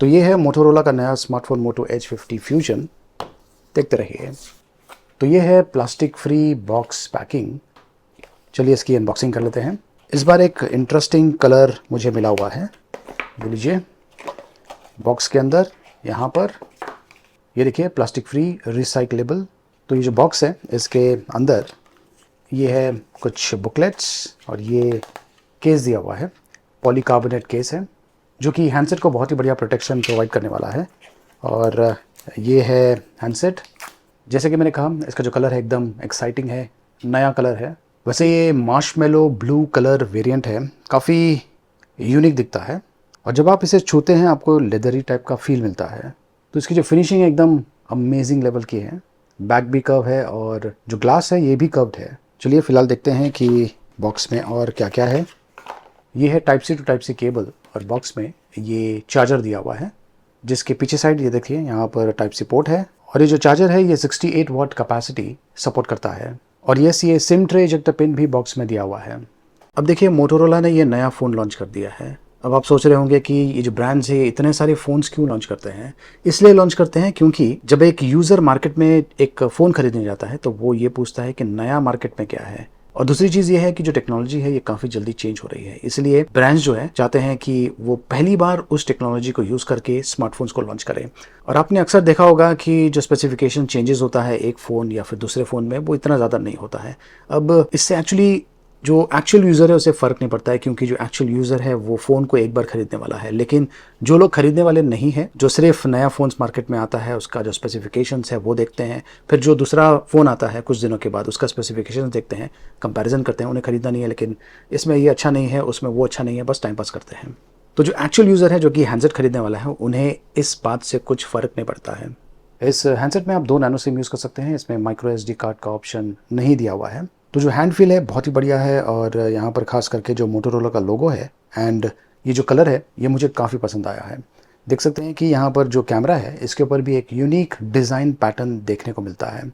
तो ये है मोटोरोला का नया स्मार्टफोन मोटो एज 50 फ्यूजन। देखते रहिए। तो ये है प्लास्टिक फ्री बॉक्स पैकिंग। चलिए इसकी अनबॉक्सिंग कर लेते हैं। इस बार एक इंटरेस्टिंग कलर मुझे मिला हुआ है। ये लीजिए, बॉक्स के अंदर यहाँ पर ये देखिए प्लास्टिक फ्री रिसाइक्लेबल। तो ये जो बॉक्स है इसके अंदर ये है कुछ बुकलेट्स और ये केस दिया हुआ है, पॉलीकार्बोनेट केस है जो कि हैंडसेट को बहुत ही बढ़िया प्रोटेक्शन प्रोवाइड करने वाला है। और ये है हैंडसेट। जैसे कि मैंने कहा, इसका जो कलर है एकदम एक्साइटिंग है, नया कलर है। वैसे ये मार्शमेलो ब्लू कलर वेरिएंट है, काफ़ी यूनिक दिखता है और जब आप इसे छूते हैं आपको लेदरी टाइप का फील मिलता है। तो इसकी जो फिनिशिंग है एकदम अमेजिंग लेवल की है। बैक भी कर्व है और जो ग्लास है ये भी कर्व्ड है। चलिए फिलहाल देखते हैं कि बॉक्स में और क्या क्या है। ये है type C to type C cable और बॉक्स में ये चार्जर दिया हुआ है जिसके पीछे साइड ये देखिए यहाँ पर टाइप सी पोर्ट है। और ये जो चार्जर है ये 68 वाट कैपेसिटी सपोर्ट करता है। और ये सिम ट्रे इजेक्टर पिन भी बॉक्स में दिया हुआ है। अब देखिए मोटोरोला ने ये नया फ़ोन लॉन्च कर दिया है। अब आप सोच रहे होंगे कि ये जो ब्रांड्स है इतने सारे फ़ोन्स क्यों लॉन्च करते हैं। इसलिए लॉन्च करते हैं क्योंकि जब एक यूज़र मार्केट में एक फ़ोन खरीदने जाता है तो वो ये पूछता है कि नया मार्केट में क्या है। और दूसरी चीज़ ये है कि जो टेक्नोलॉजी है ये काफ़ी जल्दी चेंज हो रही है, इसलिए ब्रांड्स जो है चाहते हैं कि वो पहली बार उस टेक्नोलॉजी को यूज़ करके स्मार्टफोन्स को लॉन्च करें। और आपने अक्सर देखा होगा कि जो स्पेसिफिकेशन चेंजेस होता है एक फ़ोन या फिर दूसरे फ़ोन में वो इतना ज़्यादा नहीं होता है। अब इससे एक्चुअली जो एक्चुअल यूज़र है उसे फ़र्क नहीं पड़ता है क्योंकि जो एक्चुअल यूज़र है वो फ़ोन को एक बार खरीदने वाला है। लेकिन जो लोग खरीदने वाले नहीं हैं, जो सिर्फ नया फ़ोन्स मार्केट में आता है उसका जो स्पेसिफिकेशंस है वो देखते हैं, फिर जो दूसरा फ़ोन आता है कुछ दिनों के बाद उसका स्पेसिफिकेशंस देखते हैं, कंपैरिजन करते हैं, उन्हें खरीदना नहीं है लेकिन इसमें ये अच्छा नहीं है, उसमें वो अच्छा नहीं है, बस टाइम पास करते हैं। तो जो एक्चुअल यूज़र है जो कि हैंडसेट खरीदने वाला है उन्हें इस बात से कुछ फ़र्क नहीं पड़ता है। इस हैंडसेट में आप 2 नैनो सिम यूज़ कर सकते हैं। इसमें माइक्रो SD कार्ड का ऑप्शन नहीं दिया हुआ है। तो जो हैंड फील है बहुत ही बढ़िया है और यहाँ पर खास करके जो मोटोरोला का लोगो है एंड ये जो कलर है ये मुझे काफ़ी पसंद आया है। देख सकते हैं कि यहाँ पर जो कैमरा है इसके ऊपर भी एक यूनिक डिज़ाइन पैटर्न देखने को मिलता है।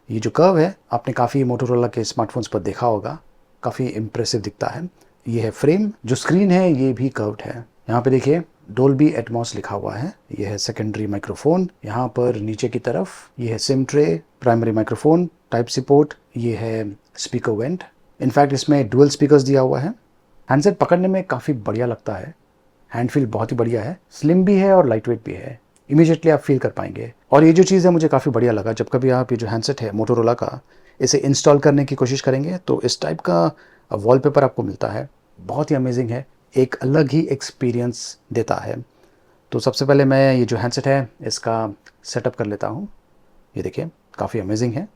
ये जो कर्व है आपने काफ़ी मोटोरोला के स्मार्टफोन्स पर देखा होगा, काफ़ी इम्प्रेसिव दिखता है। ये है फ्रेम, जो स्क्रीन है ये भी कर्व्ड है। यहाँ पे देखिए डोल्बी एटमॉस लिखा हुआ है। ये है सेकेंडरी माइक्रोफोन। यहाँ पर नीचे की तरफ ये है sim tray, primary microphone, type C port, ये है स्पीकर वेंट। इनफैक्ट इसमें डुअल स्पीकर्स दिया हुआ है। हैंडसेट पकड़ने में काफ़ी बढ़िया लगता है, हैंड फील बहुत ही बढ़िया है, स्लिम भी है और लाइट वेट भी है, इमीडिएटली आप फील कर पाएंगे। और ये जो चीज़ है मुझे काफ़ी बढ़िया लगा, जब कभी आप ये जो हैंडसेट है मोटोरोला का इसे इंस्टॉल करने की कोशिश करेंगे तो इस टाइप का वॉलपेपर आपको मिलता है, बहुत ही अमेजिंग है, एक अलग ही एक्सपीरियंस देता है। तो सबसे पहले मैं ये जो हैंडसेट है इसका सेटअप कर लेता हूँ। ये देखिए काफ़ी अमेजिंग है,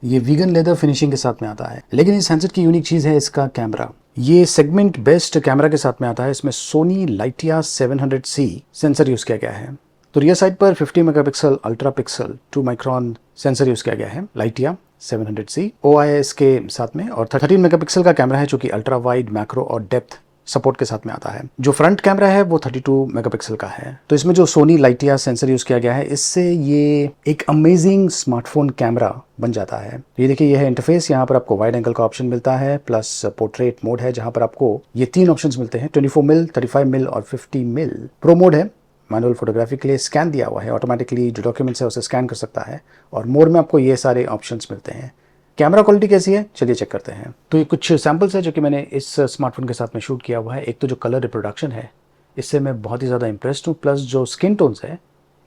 ये वीगन लेदर फिनिशिंग के साथ में आता है। लेकिन इस हैंडसेट की यूनिक चीज़ है इसका कैमरा। ये सेगमेंट बेस्ट कैमरा के साथ में आता है। इसमें सोनी लाइटिया 700C सेंसर यूज़ किया गया है। तो रियर साइड पर 50 megapixel ultra pixel 2 micron sensor use किया गया है लाइटिया 700C OIS के साथ में। और 13 मेगापिक्सल का कैमरा है जो कि अल्ट्रा वाइड, मैक्रो और डेप्थ सपोर्ट के साथ में आता है। जो फ्रंट कैमरा है वो 32 मेगापिक्सल का है। तो इसमें जो सोनी लाइटिया सेंसर यूज़ किया गया है इससे ये एक अमेजिंग स्मार्टफोन कैमरा बन जाता है। ये देखिए ये है इंटरफेस। यहाँ पर आपको वाइड एंगल का ऑप्शन मिलता है, प्लस पोर्ट्रेट मोड है जहाँ पर आपको ये 3 ऑप्शंस मिलते हैं, 24 मिल, 35 मिल और 50 मिल। प्रो मोड है, मैनुअल फोटोग्राफी के लिए स्कैन दिया हुआ है, ऑटोमेटिकली जो डॉक्यूमेंट्स है उसे स्कैन कर सकता है। और मोड में आपको ये सारे ऑप्शंस मिलते हैं। कैमरा क्वालिटी कैसी है चलिए चेक करते हैं। तो ये कुछ सैम्पल्स है जो कि मैंने इस स्मार्टफोन के साथ में शूट किया हुआ है। एक तो जो कलर रिप्रोडक्शन है इससे मैं बहुत ही ज़्यादा इम्प्रेस्ड हूँ, प्लस जो स्किन टोन्स है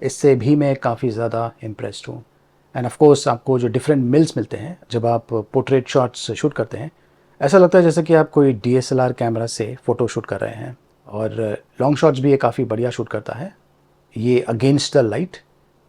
इससे भी मैं काफ़ी ज़्यादा इम्प्रेस्ड हूँ। एंड ऑफ कोर्स आपको जो डिफरेंट मिल्स मिलते हैं जब आप पोर्ट्रेट शॉट्स शूट करते हैं, ऐसा लगता है जैसे कि आप कोई DSLR कैमरा से फ़ोटो शूट कर रहे हैं। और लॉन्ग शॉट्स भी ये काफ़ी बढ़िया शूट करता है, ये अगेंस्ट द लाइट।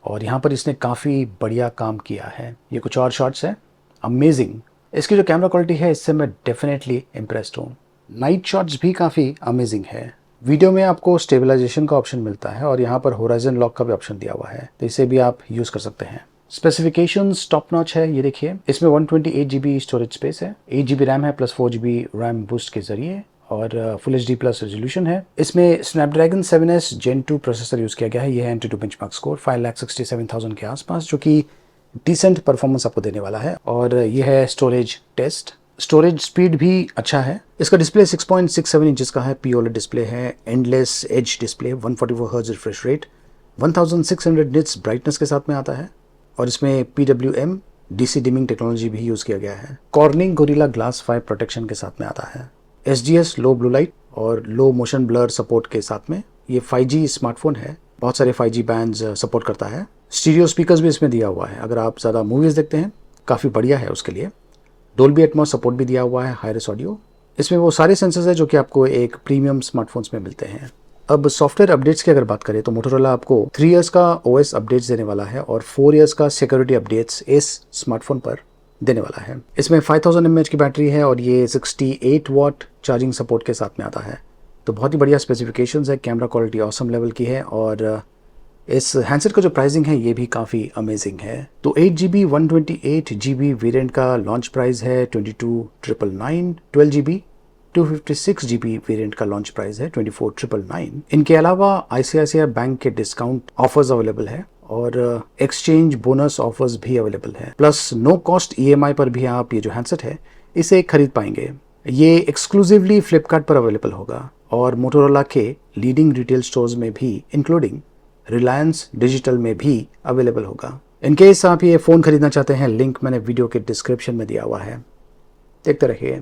और यहाँ पर इसने काफ़ी बढ़िया काम किया है। ये कुछ और शॉट्स हैं, अमेजिंग। इसकी जो कैमरा क्वालिटी है इससे मैं डेफिनेटली इम्प्रेस्ड हूँ। नाइट शॉट्स भी काफ़ी अमेजिंग है। वीडियो में आपको स्टेबलाइजेशन का ऑप्शन मिलता है और यहाँ पर होराइजन लॉक का भी ऑप्शन दिया हुआ है, तो इसे भी आप यूज़ कर सकते हैं। स्पेसिफिकेशंस टॉप नॉच है। ये देखिए इसमें 128 GB स्टोरेज स्पेस है, 8 GB रैम है प्लस 4 GB रैम बूस्ट के जरिए, और फुल HD प्लस रेजोल्यूशन है। इसमें Snapdragon 7S Gen 2 processor use किया गया है। यह है MT2 बेंचमार्क स्कोर 5,67,000 के आसपास, जो कि डिसेंट परफॉर्मेंस आपको देने वाला है। और यह है स्टोरेज टेस्ट। स्टोरेज स्पीड भी अच्छा है। इसका डिस्प्ले 6.67 इंचेस का है, POLED डिस्प्ले है, endless edge display, 144 hertz refresh rate, 1600 nits brightness के साथ में आता है और इसमें PWM DC डिमिंग टेक्नोलॉजी भी यूज़ किया गया है। कॉर्निंग गोरिल्ला ग्लास 5 प्रोटेक्शन के साथ में आता है। SGS लो ब्लू लाइट और लो मोशन ब्लर सपोर्ट के साथ में ये 5G स्मार्टफोन है। बहुत सारे 5G बैंड्स सपोर्ट करता है। स्टीरियो स्पीकर्स भी इसमें दिया हुआ है। अगर आप ज़्यादा मूवीज़ देखते हैं काफ़ी बढ़िया है उसके लिए। डोल्बी एटमॉस सपोर्ट भी दिया हुआ है, हाई रेस ऑडियो। इसमें वो सारे सेंसर्स है जो कि आपको एक प्रीमियम स्मार्टफोन्स में मिलते हैं। अब सॉफ्टवेयर अपडेट्स की अगर बात करें तो मोटोरोला आपको 3 इयर्स का OS अपडेट्स देने वाला है और 4 इयर्स का सिक्योरिटी अपडेट्स इस स्मार्टफोन पर देने वाला है। इसमें 5000 mAh की बैटरी है और ये 68 वाट चार्जिंग सपोर्ट के साथ में आता है। तो बहुत ही बढ़िया स्पेसिफिकेशंस है, कैमरा क्वालिटी ऑसम लेवल की है और इस हैंडसेट का जो प्राइसिंग है ये भी काफ़ी अमेजिंग है। तो 8GB 128GB वेरिएंट का लॉन्च प्राइस है 22,999। 12GB 256GB वेरिएंट का लॉन्च प्राइस है 24,999। इनके अलावा ICICI बैंक के डिस्काउंट ऑफर्स अवेलेबल है और एक्सचेंज बोनस ऑफर्स भी अवेलेबल है। प्लस नो कॉस्ट EMI पर भी आप ये जो हैंडसेट है इसे खरीद पाएंगे। ये एक्सक्लूसिवली फ्लिपकार्ट पर अवेलेबल होगा और मोटोरोला के लीडिंग रिटेल स्टोर्स में भी इंक्लूडिंग रिलायंस डिजिटल में भी अवेलेबल होगा। इनकेस आप ये फ़ोन खरीदना चाहते हैं, लिंक मैंने वीडियो के डिस्क्रिप्शन में दिया हुआ है, देखते रहिए।